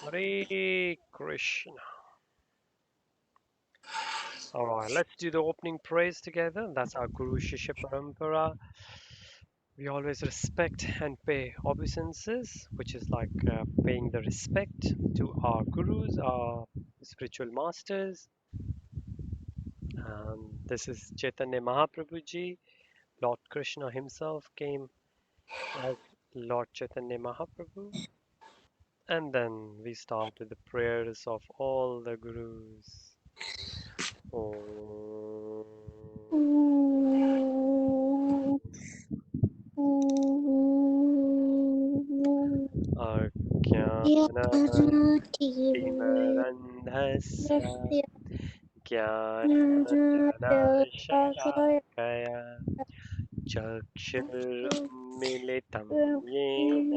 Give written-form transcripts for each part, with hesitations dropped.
Hare Krishna. All right, let's do the opening praise together. That's our Guru Shishya Parampara. We always respect and pay obeisances, which is like paying the respect to our gurus, our spiritual masters. This is Chaitanya Mahaprabhu ji. Lord Krishna himself came as Lord Chaitanya Mahaprabhu. And then we start with the prayers of all the gurus. Om. अज्ञानतिमिरन्धस्य ज्ञानञ्जनशलाकया चक्षुरुन्मिलितं येन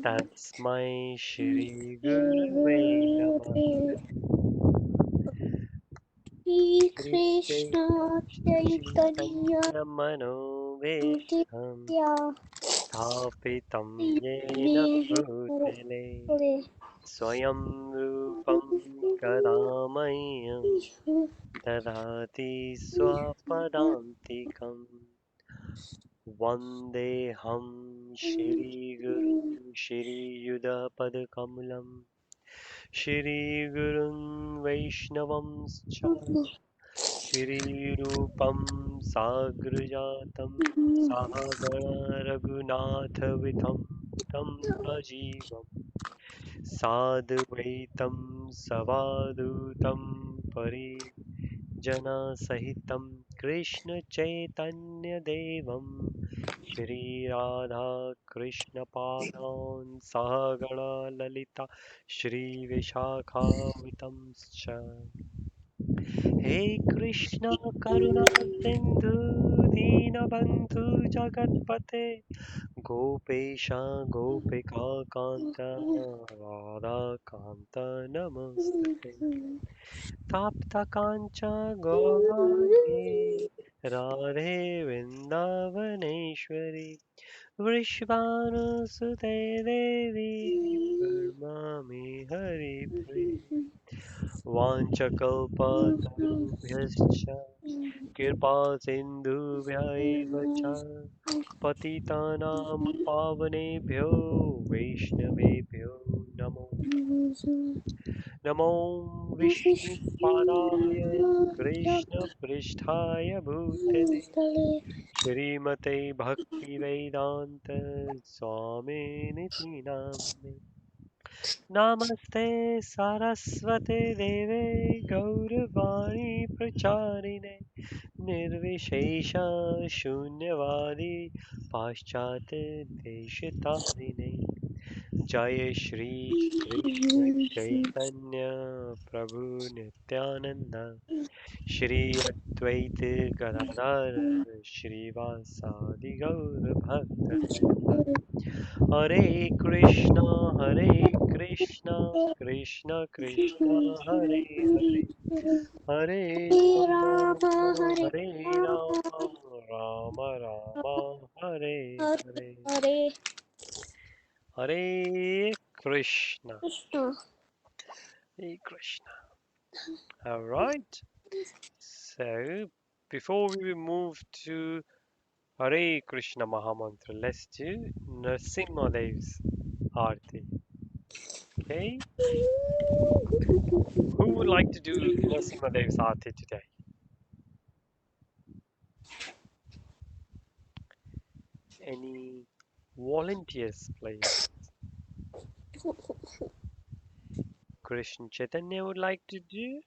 तस्मै श्रीगुरुवे नमः Krishna Chaitanya चैतन्यमनोवेशम् स्थापितं येन भूतले स्वयं रूपं कदा मह्यं ददाति स्वपदान्तिकम् वन्देऽहं श्रीगुरुं श्रीयुधपदकमलं श्रीगुरुं वैष्णवंश्च श्रीरूपं साग्रजातं सागररघुनाथविधं तं सजीवं साद्वैतं सवादूतं परिजनसहितं कृष्णचैतन्यदेवं श्रीराधाकृष्णपादान् सहगणा ललिता श्रीविशाखावितंश्च हे कृष्ण करुणा सिन्धु दीनबन्धु जगत्पते गोपेश गोपिका कान्त राधाकान्त नमोस्तुते ताप्तकाञ्च गौराङ्गी राधे वृन्दावनेश्वरी वृषभानुसुते देवी प्रणमामि हरिप्रिये वाञ्छकल्पतरुभ्यश्च कृपासिन्धुभ्य एव च पतितानां पावनेभ्यो वैष्णवेभ्यो नमो नमो विष्णुपादाय कृष्णपृष्ठाय भूतले श्रीमते भक्तिवेदान्त स्वामिनिति नाम्ने नमस्ते सरस्वते देवे गौरवाणी प्रचारिणे निर्विशेष शून्यवादी पाश्चात्य देशतारिणे जय श्री कृष्ण चैतन्य प्रभु नित्यानंद श्री अद्वैत गदाधर श्रीवासादि गौर भक्त हरे Krishna Krishna Krishna Hare Hare Hare Ram Hare Hare Ram Ram Ram Hare Hare Hare Hare Krishna Krishna. Hare Krishna. All right. So before we move to Hare Krishna Mahamantra, let's do Nrsimha Dev's Aarti. Okay. Who would like to do Nrsimha Dev's Aarti today? Any volunteers, please? Krishna Chaitanya would like to do?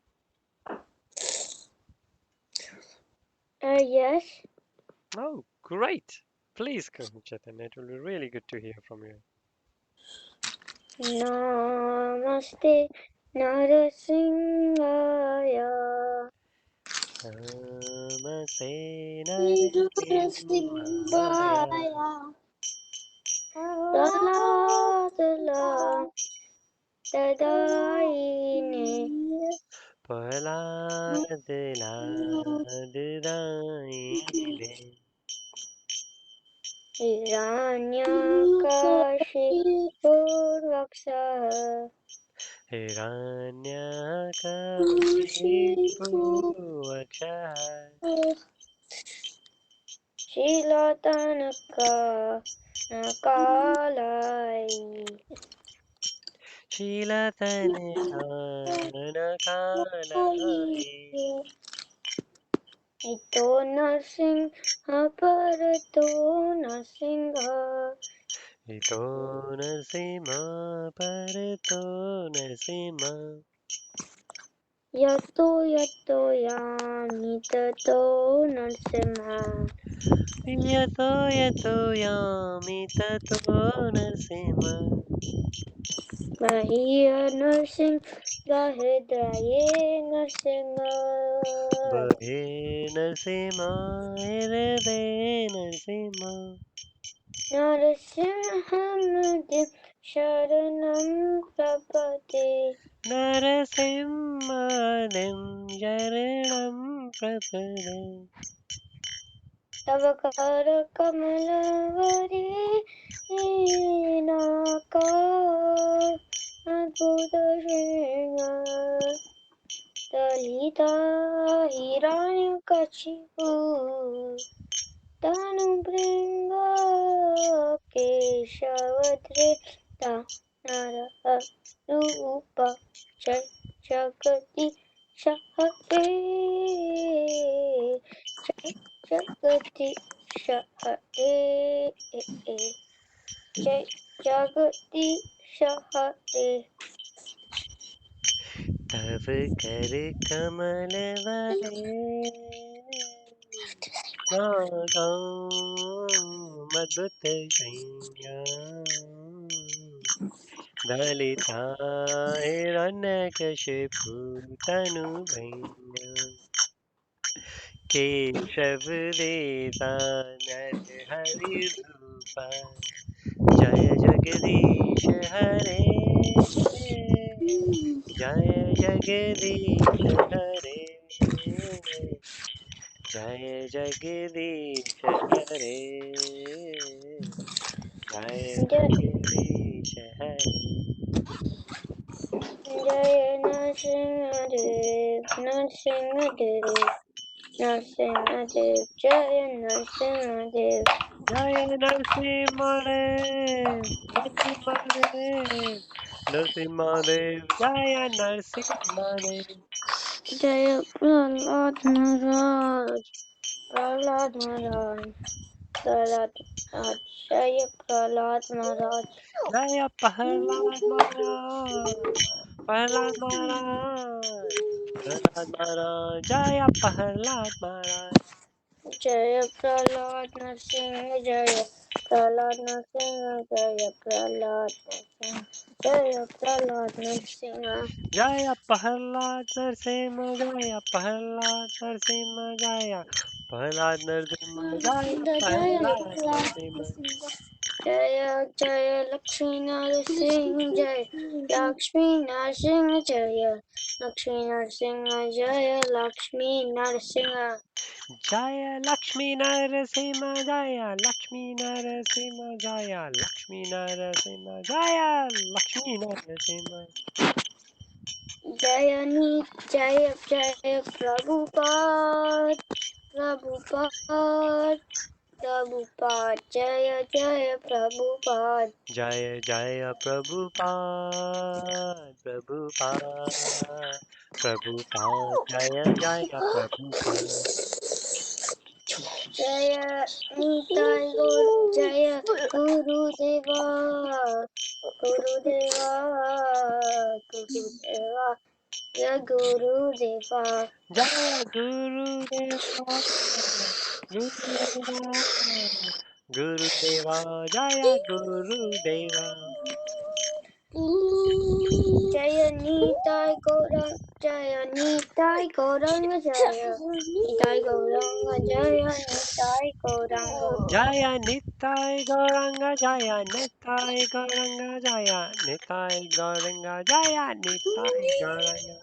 Yes. Oh, great. Please, Krishna Chaitanya. It will be really good to hear from you. Namaste Narasingaya Namaste Narasimhaya Narasingaya Dala Tadaine Prahlad Laddaine Hiranyakashi Daksha Hiranyakashipu वक्षः Shilatanaka Nakalai शीलतनकानकालये Ito Narsimha Parato Narsimha हितो नरसिंह परतो Narasimha Yato Yato Yami Tato Narsimha यतो यतो यामि ततो Narasimha Mahiya Narsimha Hridaye Narsimha बहे नरसिंह हृदय Narasimha Narasimhamadip Sharanam Prapati नरसिंहदिं शरणं प्रपदे Tavakara Kamalavare Naka Adbhuta Shringa Dalita Hiranyakashipu Tanubringa Keshavadrita Nara Rupa Jagati Shahare Jagati Shahare Jai Jagati Shahare तव कर कमल वरे नागौ मद्भुत शैया दलिता हिरण्यकशिपु तनु भैया केशव देता नर हरि रूपा जय जगदीश हरे जय जगदीश हरे जय जगदीश हरे जय जगदीश हरे Jaya Narasimhadev Narasimhadev Narasimhadev Jaya Narasimhadev जय नरसिंह देव नरसिंह देव नरसिंह देव जय Narsingh Dev Jaya Prahlad Maharaj Prahlad Maharaj Prahlad Maharaj Jaya Prahlad Maharaj जय प्रहलाद महाराज प्रहलाद महाराज प्रहलाद महाराज जय प्रहलाद महाराज Jaya Prahlad Narsimha Jaya Prahlad Narsimha Jaya Prahlad Narsimha Jaya Prahlad Narsimha जय प्रहलाद नरसिंह जय प्रहलाद नरसिंह जय प्रहलाद नरसिंह जय Jaya Prahlad Prahlad Narasimha Jaya Jaya Lakshmi Narasimha Jaya Lakshmi Narasimha Jaya Lakshmi Narasimha Jaya Lakshmi Narasimha जय लक्ष्मी नरसिंह जय लक्ष्मी नरसिंह जय लक्ष्मी नरसिंह जय Lakshmi Narasimha Jaya Ni Jaya Jaya Prabhupada Prabhupada Prabhupada Jaya Jaya Prabhupada जय जय प्रभुपाद प्रभुपाद प्रभुपाद जय जय Prabhupada Jaya Nitai Gaur Jaya Guru Deva Guru Deva Guru Deva Ya Guru Deva जय गुरुदेवा गुरुदेवा गुरुदेवा जय गुरुदेवा Jaya Nitai Gaurang Jaya Nitai Gaurang Jaya Nitai Gaurang Jaya Nitai Gaurang जय निताय गौरंग जय निताय गौरंग जय निताय गौरंग जय Nitai Gaurang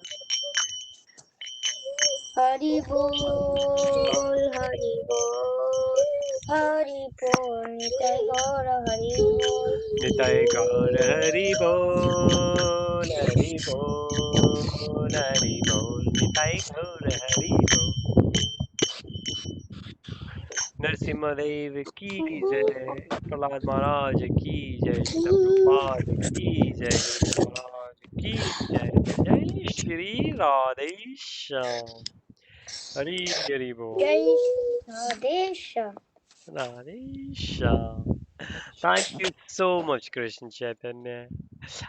Hari Bol Hari Bol Hari Bol, Nitai Gaura Hari Bol. Nitai Gaur Hari Bol, Hari Bol, Hari Bol, Nitai Gaur Hari Bol. Narasimha देव की जय, प्रहलाद महाराज की जय, श्रील प्रभुपाद की जय, गुरु महाराज की जय। जय श्री राधे श्याम। हरि हरि बोल। Jai Radesha. Radhe Shyam. Thank you so much, Krishna Chaitanya.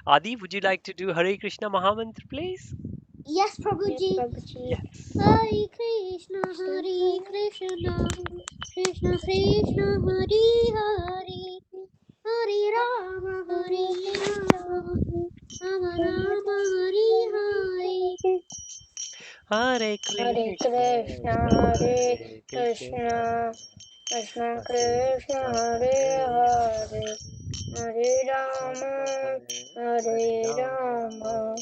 Adi, would you like to do Hare Krishna Mahamantra, please? Yes, Prabhuji. Yes, Prabhuji. Yes. Hare Krishna, Hare Krishna, Krishna Krishna, Hare Hare, Hare Rama, Hare Rama, Rama Rama, Hare Hare. Hare Hare Krishna, Krishna, Hare Hare Krishna, Krishna, Krishna Krishna, Krishna Hare Hare Hare, Hare, Hare Rama Rama, Hare Hare Hare Rama,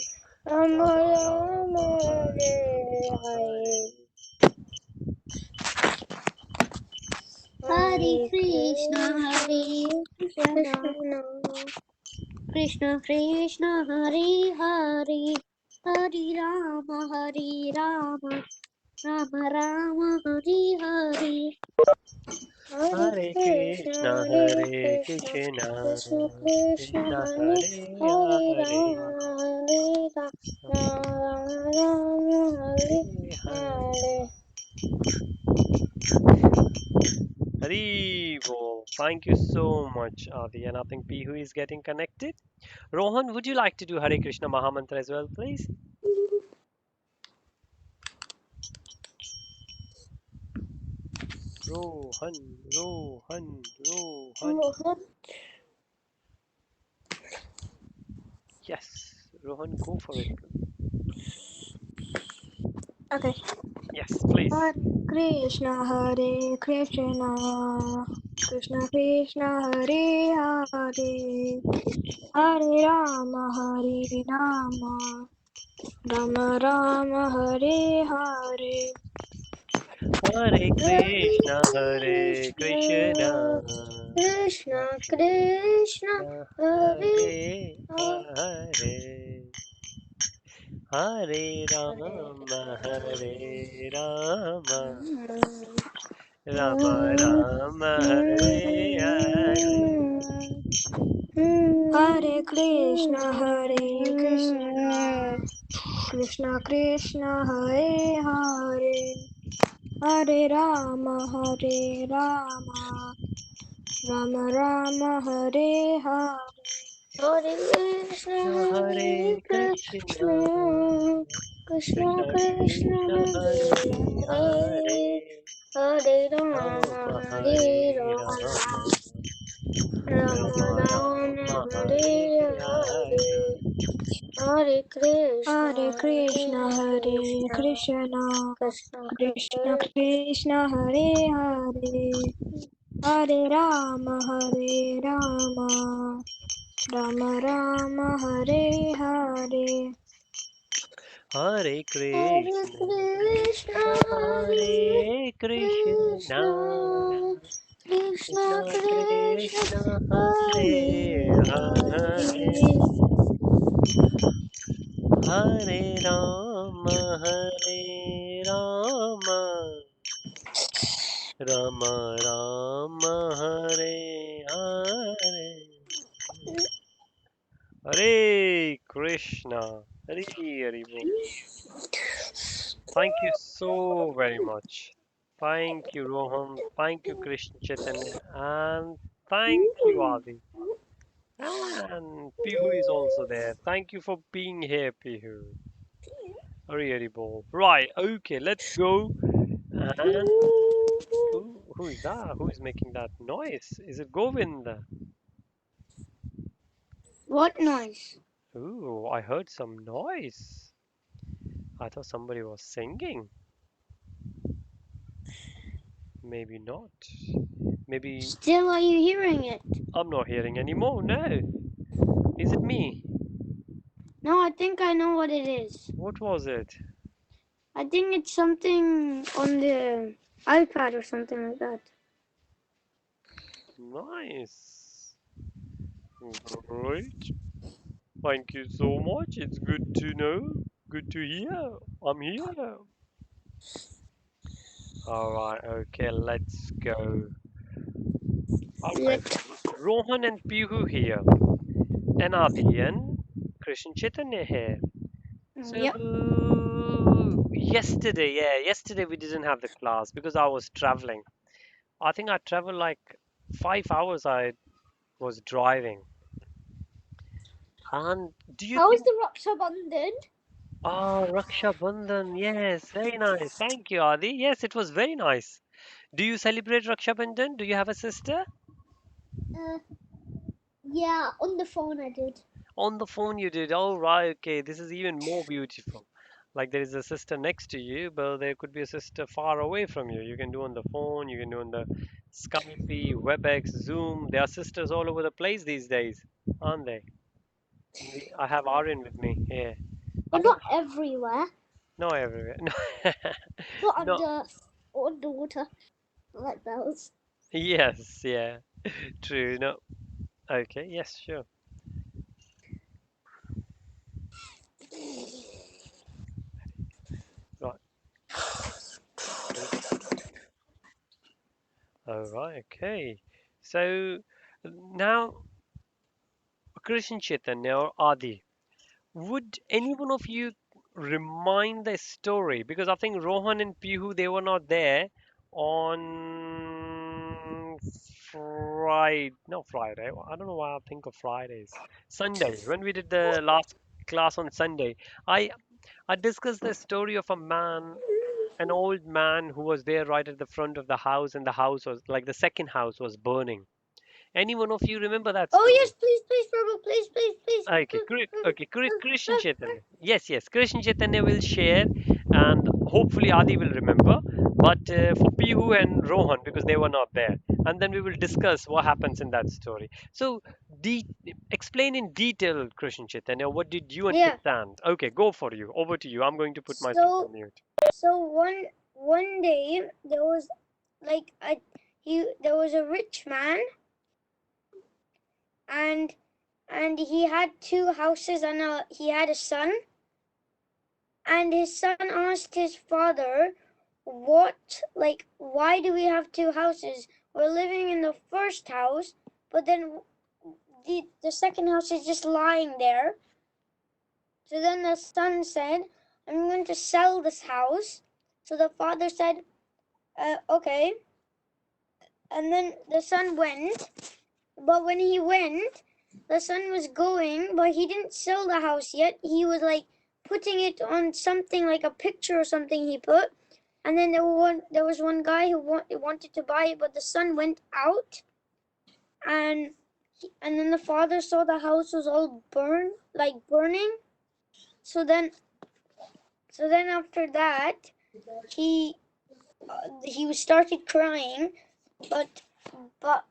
Rama, Rama Rama Rama Rama, Hare Hare Hare. Hare. Hare Krishna, Hare Krishna, Krishna Krishna, Hare Hare, Hare Rama, Hare Rama, Rama Rama, Hare Hare. Hare Hare Krishna, Krishna, Hare Hare Krishna, Krishna, Krishna Krishna, Krishna Hare Hare Hare Hare, Rama, Hare Rama, Rama, Hare Hare Hare. Hare. Hari Bol. Thank you so much, Adi. And I think Pihu is getting connected. Rohan, would you like to do Hare Krishna Mahamantra as well, please? Rohan, Rohan, Rohan. Yes, Rohan, go for it. Okay. Yes, please. Hare Krishna, Hare Krishna, Krishna Krishna, Hare Hare, Hare Rama, Hare Rama, Rama Rama, Hare Hare. Hare Hare Krishna, Hare Krishna, Krishna, Krishna Krishna, Krishna Hare Hare Hare. Hare, Hare Rama, Hare Rama, Rama Rama, Hare Hare. Hare Krishna, Hare Krishna, Krishna Krishna, Hare Hare, Hare Rama, Hare Rama, Rama Rama, Hare Hare. Hare Krishna, Hare Hare Krishna, Krishna, Krishna Krishna Krishna, Krishna, Hare Hare Hare, Hare, Hare Rama, Rama Hare Hare Rama, Rama, Rama Rama Rama, Rama Hare Hare Hare. Hare. Hare Krishna, Hare Krishna, Hare Krishna, Krishna Krishna Krishna, Krishna, Hare Hare, Hare Rama, Hare Rama, Rama Rama, Hare Hare. Hare Hare Krishna, Krishna, Krishna Hare Hare Krishna, Krishna, Krishna Krishna Krishna, Krishna Hare Hare Hare, Hare. Hare Rama, Hare Rama, Rama Rama, Hare Hare. Hare Krishna, Hare Hare Bol. Thank you so very much. Thank you, Rohan. Thank you, Krishna Chaitanya. And thank you, Adi. And Pihu is also there. Thank you for being here, Pihu. Hare Hare Bol. Right, okay, let's go. And who is that? Who is making that noise? Is it Govinda? What noise? Ooh, I heard some noise. I thought somebody was singing. Maybe not. Maybe Still, are you hearing it? I'm not hearing anymore. No. Is it me? No, I think I know what it is. What was it? I think it's something on the iPad or something like that. Nice. Great. Thank you so much. It's good to know. Good to hear. I'm here. All right. Okay. Let's go. All right. Let. Rohan and Pihu here. And Adi and Krishna Chaitanya here. So Yep. yesterday we didn't have the class because I was traveling. I think I traveled like 5 hours. I was driving. And do you How was think? the Raksha Bandhan? Oh, Raksha Bandhan. Yes, very nice. Thank you, Adi. Yes, it was very nice. Do you celebrate Raksha Bandhan? Do you have a sister? Uh, yeah, on the phone I did. On the phone you did. Oh, right. Okay. This is even more beautiful. Like there is a sister next to you, but there could be a sister far away from you. You can do on the phone, you can do on the Skype, WebEx, Zoom. There are sisters all over the place these days, aren't they? I have Aryan with me here. I But think not everywhere. no everywhere. No. Not No. underwater like those. Yes, yeah. True. No. Okay. Yes, sure. Right. All right. Okay. So now Krishna Chaitanya or Adi. Would any one of you remind the story? Because I think Rohan and Pihu they were not there on Friday. No, Friday. I don't know why I think of Fridays. Sunday. When we did the last class on Sunday, I I discussed the story of a man, an old man who was there right at the front of the house, and the house was like the second house was burning. Any one of you remember that Oh story? yes, please, please, Prabhu, please, please, please. Okay, Krishna Chaitanya. Yes, Krishna Chaitanya will share, and hopefully Adi will remember. But for Pihu and Rohan, because they were not there, and then we will discuss what happens in that story. So, explain in detail, Krishna Chaitanya. What did you Yeah. understand? Okay, go for you. Over to you. I'm going to put myself So on mute. so one day there was like a there was a rich man, and he had two houses, and he had a son, and his son asked his father, what, like, why do we have two houses? We're living in the first house, but then the second house is just lying there. So then the son said, I'm going to sell this house. So the father said, okay. And then the son went, but when he went, the son was going, but he didn't sell the house yet. He was like putting it on something, like a picture or something he put. And then there was one guy who wanted to buy it, but the son went out, and then the father saw the house was all burning. So then after that, he started crying, but but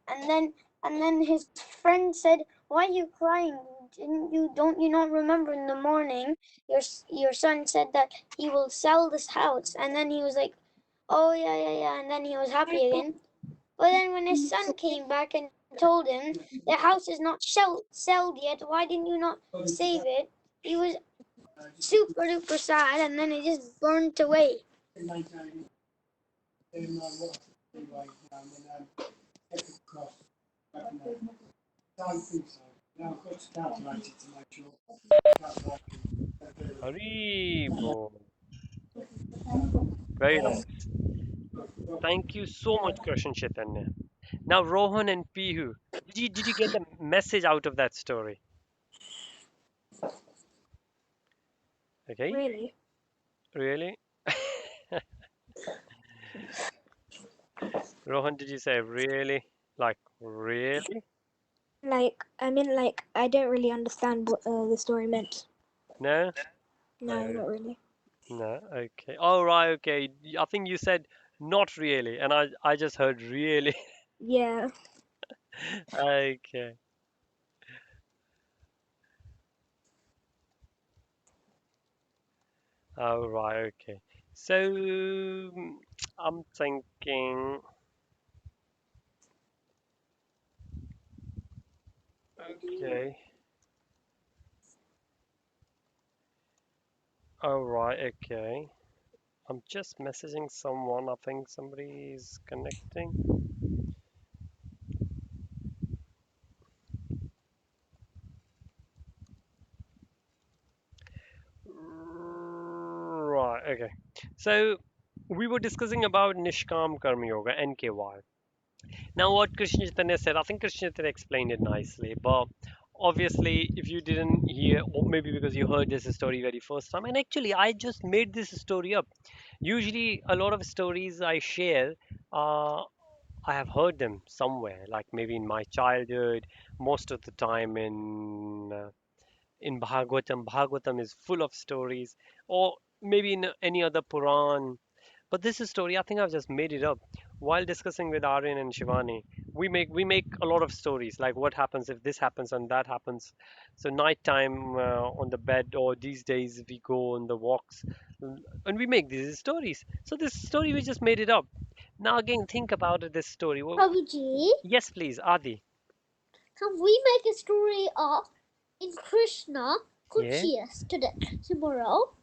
and then his friend said, "Why are you crying? Don't you not remember in the morning your son said that he will sell this house?" And then he was like, "Oh yeah," and then he was happy again. But then when his son came back and told him the house is not sold yet, why didn't you not save it? He was super duper sad, and then it just burnt away. Haribo. Very nice. Thank you so much, Krishna Chaitanya. Now, Rohan and Pihu, did you get the message out of that story? Okay, Really? really? Rohan, did you say really? Like, really? Like, I mean, like, I don't really understand what the story meant. No? No, Uh, not really. no, okay. Oh, right, okay. I think you said not really, and I just heard really. Yeah. Okay. Oh, right, okay. So, I'm thinking, Okay. All right. Okay. I'm just messaging someone. I think somebody is connecting. Right. Okay. So we were discussing about Nishkam Karma Yoga, NKY. Now, what Krishna Chaitanya said, I think Krishna Chaitanya explained it nicely, but obviously, if you didn't hear, or maybe because you heard this story very first time, and actually, I just made this story up. Usually, a lot of stories I share, uh, I have heard them somewhere, like maybe in my childhood, most of the time in Bhagavatam. Bhagavatam is full of stories, or maybe in any other Puran. But this story, I think I've just made it up while discussing with Aryan and Shivani. We make a lot of stories, like what happens if this happens and that happens. So nighttime on the bed, or these days we go on the walks, and we make these stories. So this story we just made it up. Now again, think about it, this story. Well, Prabhuji, yes, please, Adi. can we make a story of in Krishna Yeah. conscious today, tomorrow?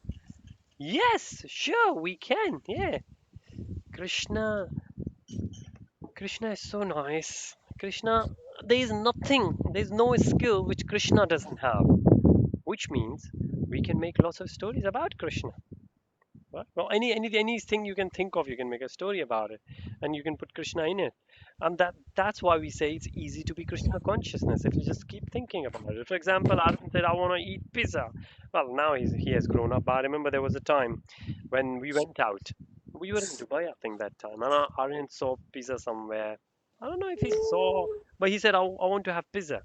Yes, sure, we can. Yeah. Krishna, Krishna is so nice. Krishna, there is nothing, there is no skill which Krishna doesn't have, which means we can make lots of stories about Krishna. Right? Well, anything you can think of, you can make a story about it, and you can put Krishna in it, and that's why we say it's easy to be Krishna consciousness if you just keep thinking about it. For example, Arvind said, "I want to eat pizza." Well, now he has grown up, but I remember there was a time when we went out. We were in Dubai, I think, that time, and Arvind saw pizza somewhere. I don't know if he saw, but he said, I want to have pizza."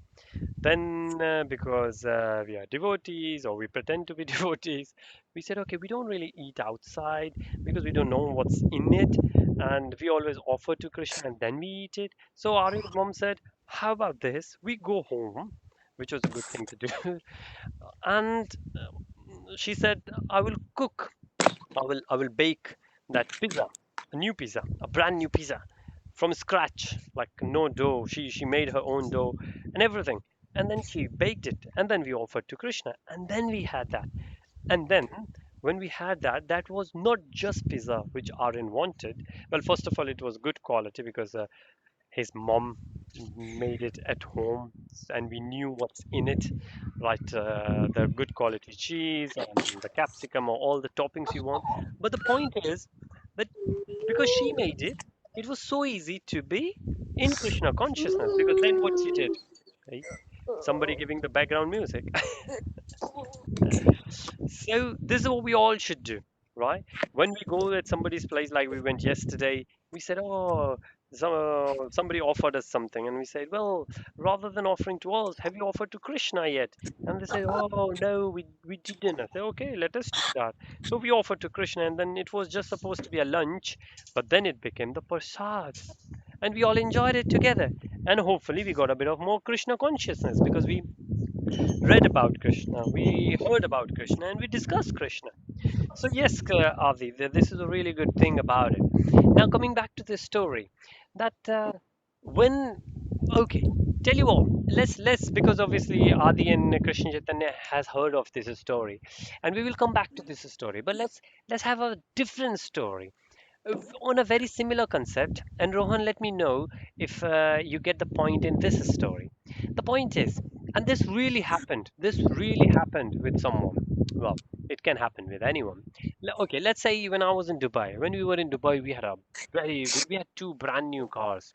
Then, because we are devotees or we pretend to be devotees, we said, okay, we don't really eat outside because we don't know what's in it. And we always offer to Krishna and then we eat it. So Aryan's mom said, how about this? We go home, which was a good thing to do. And she said, I will cook. I will bake that pizza, a new pizza, a brand new pizza from scratch, like no dough. She made her own dough and everything. And then she baked it, and then we offered to Krishna, and then we had that. And then when we had that, that was not just pizza which Aryan wanted. Well, first of all, it was good quality because his mom made it at home, and we knew what's in it, right? The good quality cheese and the capsicum or all the toppings you want. But the point is that because she made it, it was so easy to be in Krishna consciousness. Because then what she did, right? Somebody giving the background music. So this is what we all should do, right? When we go at somebody's place, like we went yesterday, we said, "Oh, somebody offered us something," and we said, "Well, rather than offering to us, have you offered to Krishna yet?" And they said, "Oh, no, we didn't." I said, "Okay, let us do that." So we offered to Krishna, and then it was just supposed to be a lunch, but then it became the prasad, and we all enjoyed it together. And hopefully, we got a bit of more Krishna consciousness because we read about Krishna, we heard about Krishna, and we discussed Krishna. So yes, Avi, this is a really good thing about it. Now coming back to this story, that when okay, tell you what, let's because obviously Adi and Krishna Chaitanya has heard of this story, and we will come back to this story. But let's have a different story on a very similar concept. And Rohan, let me know if you get the point in this story. The point is, and this really happened. This really happened with someone. Well, it can happen with anyone. Okay, let's say when I was in Dubai. When we were in Dubai, we had two brand new cars.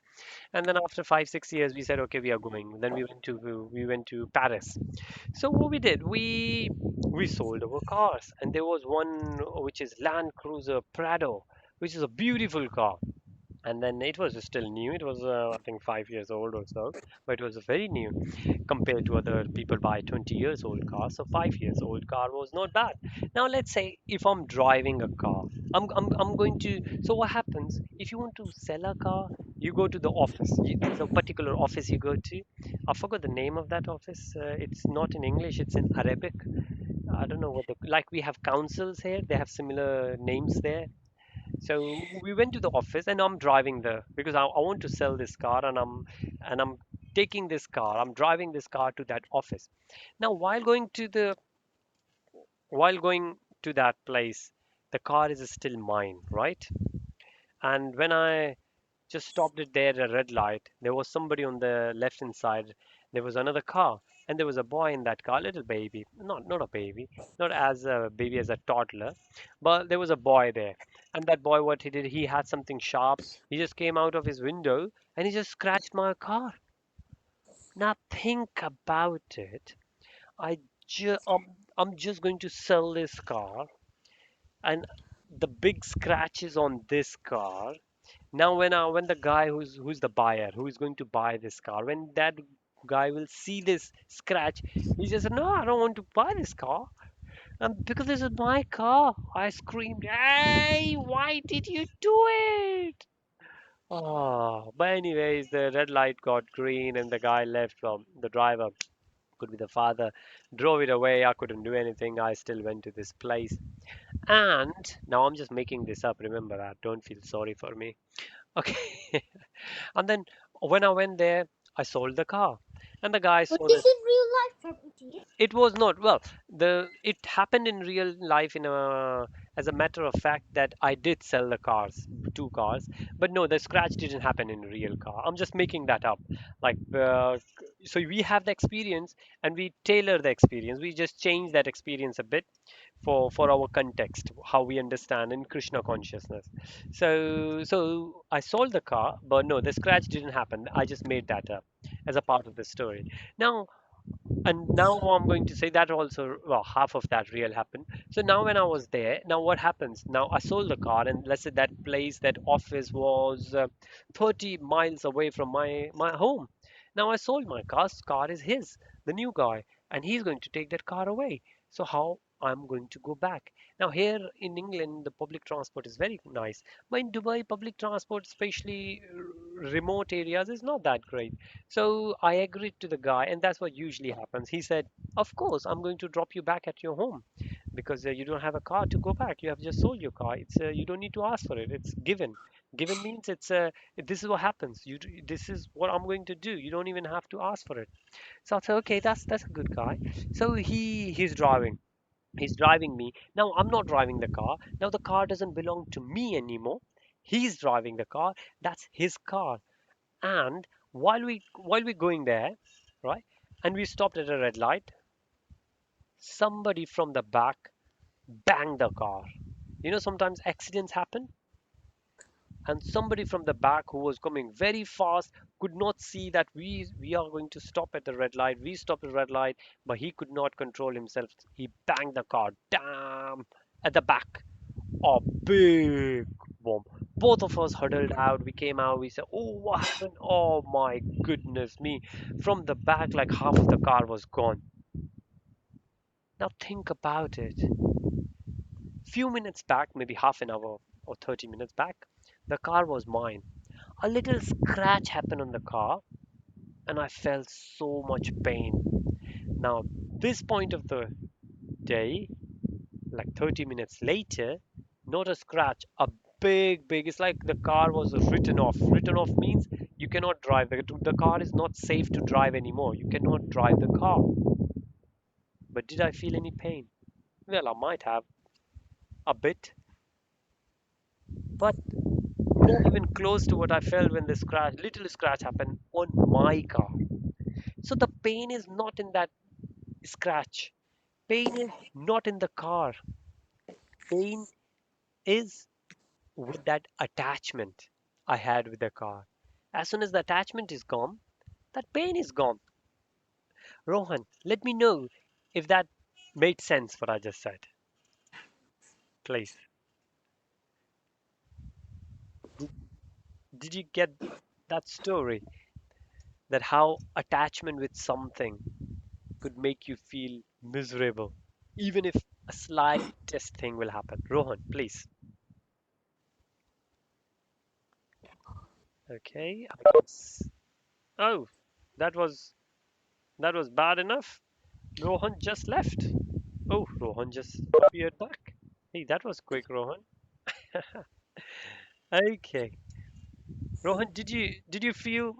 And then after 5 6 years, we said, okay, we are going. Then we went to Paris. So what we did, we sold our cars, and there was one which is Land Cruiser Prado, which is a beautiful car. And then it was still new. It was I think 5 years old or so, but it was very new compared to other people buy 20 years old cars. So 5 years old car was not bad. Now let's say if I'm driving a car, I'm going to. So what happens if you want to sell a car? You go to the office. There's a particular office you go to. I forgot the name of that office. It's not in English. It's in Arabic. I don't know what the like we have councils here. They have similar names there. So we went to the office, and I'm driving there because I want to sell this car, and I'm taking this car, I'm driving this car to that office. Now, while going to that place, the car is still mine, right? And when I just stopped it there at a red light, there was somebody on the left hand side. There was another car, and there was a boy in that car, little baby, not a baby, not as a baby as a toddler, but there was a boy there. And that boy, what he did, he had something sharp. He just came out of his window and he just scratched my car. Now think about it. I I'm just going to sell this car, and the big scratches on this car. Now, when the guy who's the buyer, who is going to buy this car, when that guy will see this scratch, he just, no, I don't want to buy this car. Because this is my car. I screamed, hey, why did you do it? Oh, but anyways, the red light got green and the guy left. Well, the driver, could be the father, drove it away. I couldn't do anything. I still went to this place. And now I'm just making this up. Remember that. Don't feel sorry for me. Okay. And then when I went there, I sold the car. And the guy Was saw this that in real life property? it was not, well, the it happened in real life, in a as a matter of fact, that I did sell the cars, two cars, but no, the scratch didn't happen in real car. I'm just making that up. Like, so we have the experience and we tailor the experience. We just change that experience a bit for our context, how we understand in Krishna consciousness. So I sold the car, but no, the scratch didn't happen. I just made that up as a part of the story. Now, and now I'm going to say that also, well, half of that real happened. So now when I was there, now what happens? Now I sold the car, and let's say that place, that office was 30 miles away from my home. Now I sold my car. Car is his, the new guy, and he's going to take that car away. So how I'm going to go back? Now here in England, the public transport is very nice, but in Dubai, public transport, especially remote areas, is not that great. So I agreed to the guy, and that's what usually happens. He said, of course, I'm going to drop you back at your home because you don't have a car to go back. You have just sold your car. It's you don't need to ask for it. It's given. Given means it's this is what happens. This is what I'm going to do. You don't even have to ask for it. So I said, okay, that's a good guy. So he's driving. He's driving me. Now I'm not driving the car. Now the car doesn't belong to me anymore. He's driving the car. That's his car. And while we're going there, right, and we stopped at a red light, somebody from the back banged the car. Sometimes accidents happen, and somebody from the back who was coming very fast could not see that we are going to stop at the red light. We stopped at the red light, but he could not control himself. He banged the car, damn, at the back. A big bomb. Both of us huddled out. We came out. We said, "Oh, what happened? Oh my goodness me!" From the back, like half of the car was gone. Now think about it. Few minutes back, maybe half an hour or 30 minutes back, the car was mine. A little scratch happened on the car, and I felt so much pain. Now, this point of the day, like 30 minutes later, not a scratch, a big, it's like the car was written off. Written off means you cannot drive. The car is not safe to drive anymore. You cannot drive the car. But did I feel any pain? Well, I might have a bit, but not even close to what I felt when the little scratch happened on my car. So the pain is not in that scratch. Pain is not in the car. Pain is with that attachment I had with the car. As soon as the attachment is gone, that pain is gone. Rohan, let me know if that made sense what I just said, please. Did, did you get that story? That how attachment with something could make you feel miserable, even if a slightest thing will happen. Rohan, please. Okay, I guess. Oh, that was that was bad enough. Rohan just left. Oh, Rohan just appeared back. Hey, that was quick, Rohan. Okay, Rohan, did you feel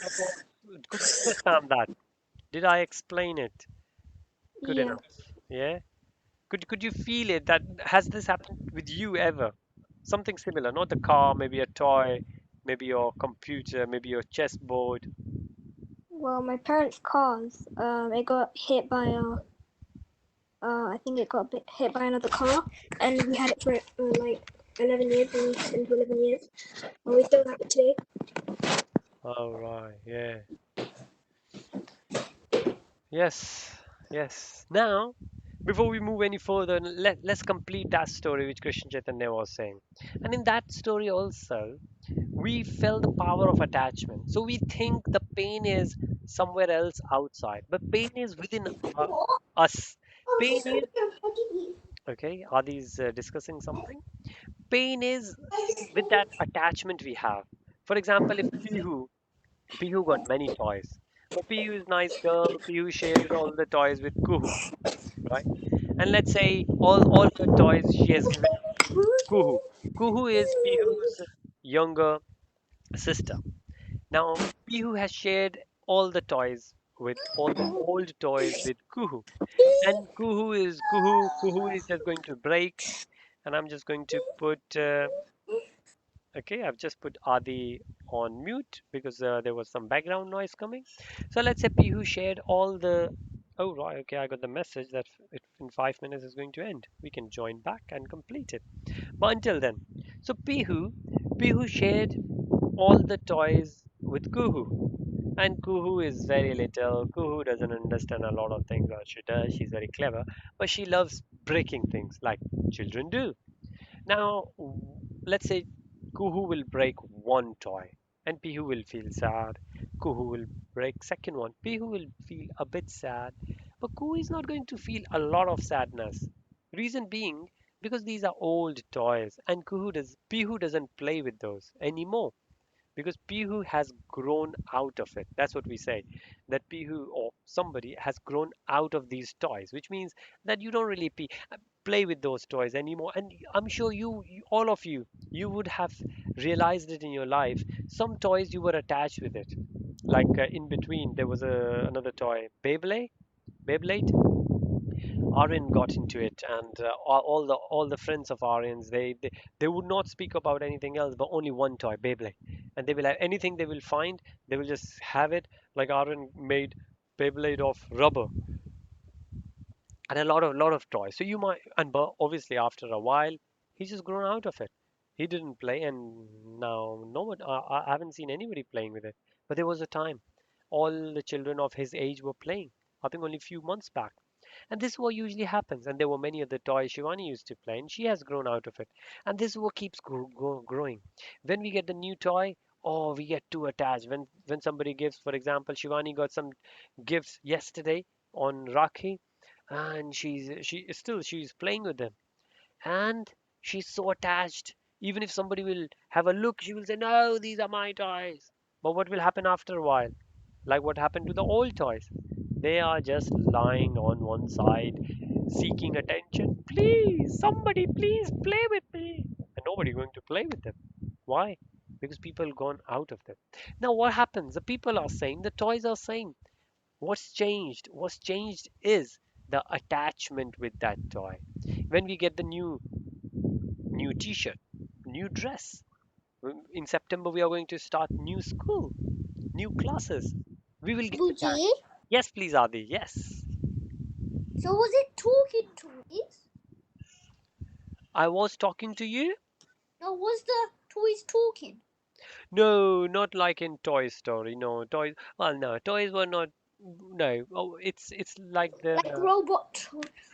that was could you understand that? Did I explain it good Yeah. enough? Yeah. Could you feel it? That has this happened with you ever? Something similar, not a car, maybe a toy, maybe your computer, maybe your chessboard. Well, my parents' cars, it got hit by I think it got a bit hit by another car, and we had it for like 11 years, maybe 10 to 11 years, and we still have it today. Oh right, yeah. Yes, yes. Now, before we move any further, let's complete that story which Krishna Chaitanya was saying. And in that story also, we felt the power of attachment. So we think the pain is somewhere else outside, but pain is within What? us. Oh, Pain this is, what did you? okay, are these discussing something? Pain is with that attachment we have. For example, if Pihu got many toys. But Pihu is nice girl. Pihu shared all the toys with Kuhu, right? And let's say all her toys she has given Kuhu. Kuhu is Pihu's younger sister. Now Pihu has shared all the toys with all the old toys with Kuhu. And Kuhu is just going to break. And I'm just going to put okay, I've just put Adi on mute because there was some background noise coming. So let's say Pihu shared all the. Oh, right. Okay, I got the message that it in 5 minutes is going to end. We can join back and complete it. But until then, so Pihu shared all the toys with Kuhu. And Kuhu is very little. Kuhu doesn't understand a lot of things, or she does. She's very clever, but she loves breaking things like children do. Now, let's say Kuhu will break one toy and Pihu will feel sad. Kuhu will break second one. Pihu will feel a bit sad. But Kuhu is not going to feel a lot of sadness. Reason being because these are old toys and Pihu doesn't play with those anymore because Pihu has grown out of it. That's what we say. That Pihu or somebody has grown out of these toys, which means that you don't really play with those toys anymore. And I'm sure all of you, you would have realized it in your life. Some toys you were attached with it. Like in between, there was another toy, Beyblade. Aryan got into it, and all the friends of Aryan's they would not speak about anything else but only one toy, Beyblade, and they will have anything they will find, they will just have it. Like Aryan made Beyblade of rubber and a lot of toys. So you might, and but obviously after a while, he's just grown out of it. He didn't play, and now no one, I haven't seen anybody playing with it. But there was a time, all the children of his age were playing. I think only a few months back. And this is what usually happens. And there were many other toys Shivani used to play, and she has grown out of it. And this is what keeps growing. When we get the new toy, oh, we get too attached. When somebody gives, for example, Shivani got some gifts yesterday on Rakhi, and she's playing with them, and she's so attached. Even if somebody will have a look, she will say, "No, these are my toys." But what will happen after a while? Like what happened to the old toys? They are just lying on one side, seeking attention. Please, somebody, please play with me. And nobody going to play with them. Why? Because people gone out of them. Now what happens? The people are saying, the toys are saying, what's changed? What's changed is the attachment with that toy. When we get the new t-shirt, new dress. In September we are going to start new school, new classes. We will get attached. Buji? Yes, please, Adi. Yes. So was it talking toys? I was talking to you? No, was the toys talking? No, not like in Toy Story. No, toys. Well, no, toys were not. No. Oh, it's like the Like like robotic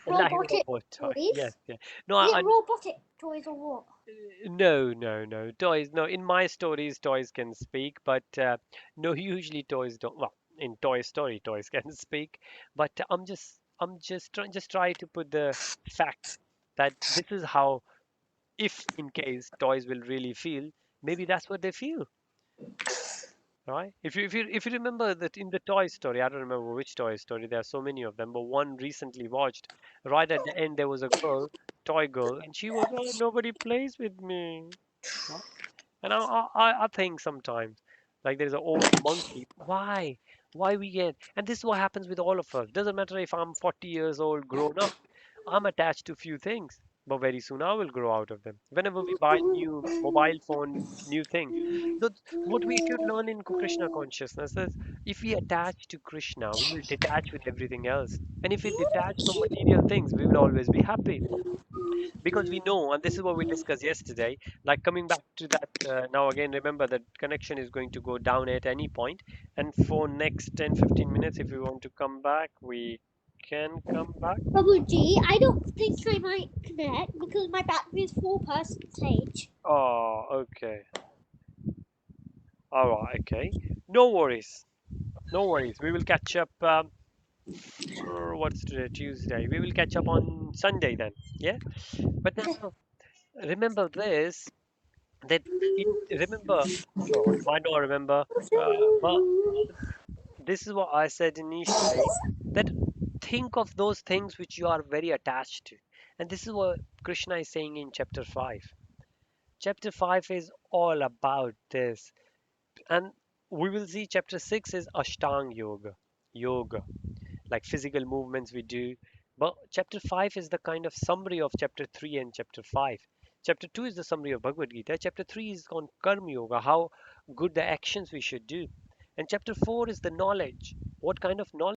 robot toy. Yes, toys? yeah. No, Is it robotic toys or what? no. Toys. No, in my stories, toys can speak, but no, usually toys don't. Well, in Toy Story, toys can speak, but I'm just try to put the fact that this is how, if in case toys will really feel, maybe that's what they feel, right? If you remember that in the Toy Story, I don't remember which Toy Story, there are so many of them, but one recently watched, right at the end there was a girl, toy girl, and she was, oh, nobody plays with me. Right? And I think sometimes, like there's an old monkey. Why? Why we get, and this is what happens with all of us. Doesn't matter if I'm 40 years old, grown up, I'm attached to few things, but very soon I will grow out of them. Whenever we buy new mobile phone, new thing, that's what we should learn in Krishna consciousness is if we attach to Krishna, we will detach with everything else. And if we detach from material things, we will always be happy because we know, and this is what we discussed yesterday, like coming back to that now again, remember that connection is going to go down at any point, and for next 10-15 minutes, if we want to come back, we can come back. Babuji, I don't think I might connect because my battery is 4%. Oh, okay. All right, okay. No worries. No worries. We will catch up. What's today? Tuesday. We will catch up on Sunday then. Yeah. But now remember this. That remember. No, you might not remember. But this is what I said initially. That think of those things which you are very attached to, and this is what Krishna is saying in chapter 5. Chapter 5 is all about this. And we will see chapter 6 is Ashtang Yoga, like physical movements we do. But chapter 5 is the kind of summary of chapter 3 and chapter 5. Chapter 2 is the summary of Bhagavad Gita. Chapter 3 is on Karma Yoga, how good the actions we should do. And chapter 4 is the knowledge. What kind of knowledge?